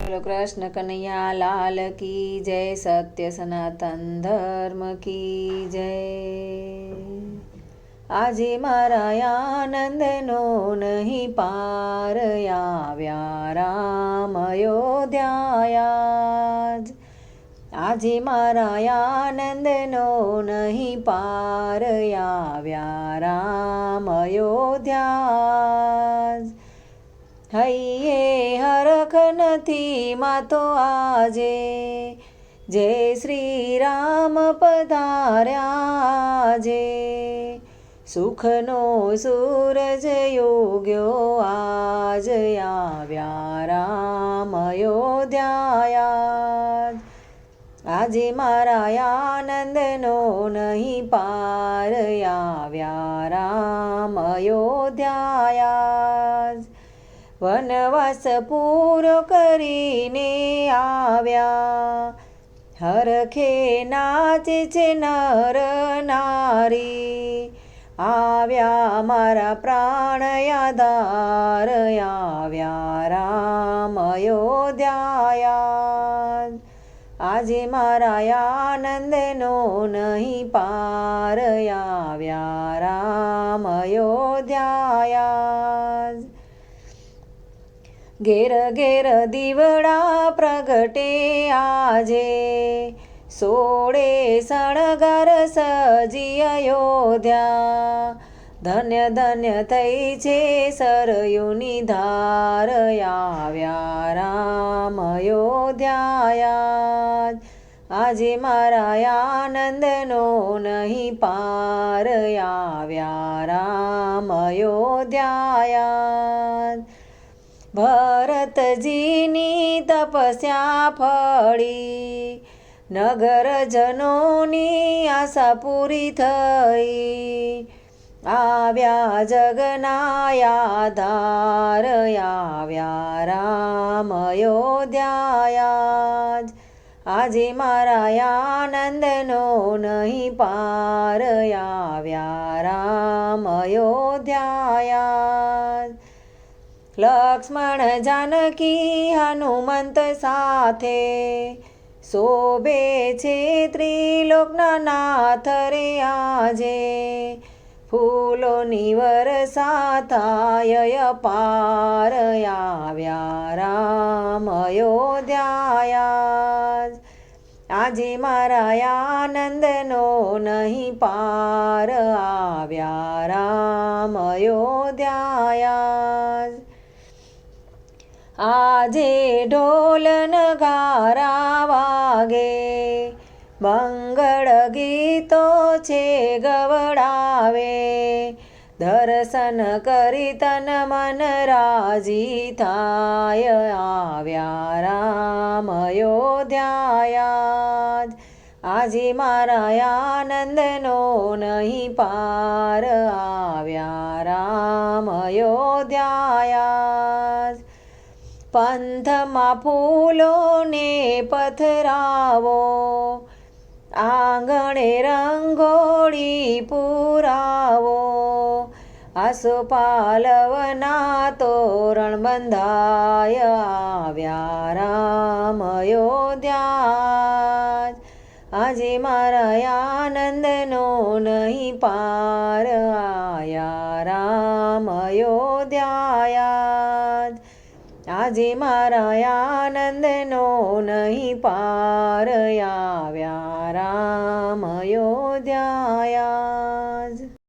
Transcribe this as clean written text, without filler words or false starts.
બોલો કૃષ્ણ કનૈયા લાલ કી જય, સત્ય સનાતન ધર્મ કી જય। આજે મારા આનંદનો નહીં પાર, આવ્યા રામ અયોધ્યાયા। આજે મારા આનંદનો નહીં પાર, આવ્યા રામ અયોધ્યા। હૈયે હરખ નથી માં તો આજે, જય શ્રી રામ પધાર્યા આજે। સુખનો સૂરજ ઉગ્યો આજ, આવ્યા રામ અયોધ્યાયા। આજે મારા આનંદનો નહીં પાર, આવ્યા રામ અયોધ્યાયા। વનવાસ પૂરો કરીને આવ્યા, હરખે નાચે છે નર નારી। આવ્યા મારા પ્રાણ આધાર, આવ્યા રામ અયોધ્યાયા। આજે મારા આનંદનો નહીં પાર, આવ્યા રામ અયોધ્યાયા। ઘેર ઘેર દીવડા પ્રગટે આજે, સોળે શણગાર સજી અયોધ્યા। ધન્ય ધન્ય થઈ છે સરયુની ધાર, આવ્યા રામ અયોધ્યાયા। આજે મારા આનંદનો નહીં પાર, આવ્યા રામ અયોધ્યાયા। ભરતજીની તપસ્યા ફળી, નગરજનોની આશા પૂરી થઈ। આવ્યા જગના આધાર, આવ્યા રામ અયોધ્યાયા। આજે મારા આનંદનો નહીં પાર, આવ્યા રામ અયોધ્યાયા। લક્ષ્મણ જાનકી હનુમંત સાથે, શોભે છે ત્રિલોકના નાથ રે આજે। ફૂલોની વર્ષા થાય અપાર, આવ્યા રામ અયોધ્યાયા। આજે મારા આનંદનો નહીં પાર, આવ્યા રામ અયોધ્યાયા। આજે ઢોલ નગારા વાગે, મંગળ ગીતો છે ગવડાવે। દર્શન કરી તન મન રાજી થાય, આવ્યા રામ અયોધ્યાયા। આજે મારા આનંદનો નહીં પાર, આવ્યા રામ અયોધ્યાયા। પંથમાં ફૂલોને પથરાવો, આંગણે રંગોળી પુરાવો। આસોપાલવના તોરણ બંધાય, આવ્યા રામ અયોધ્યાયા। આજે મારા આનંદનો નહીં પાર, આવ્યા રામ અયોધ્યાયા। આજે મારા આનંદનો નહીં પાર, આવ્યા રામ અયોધ્યાયા।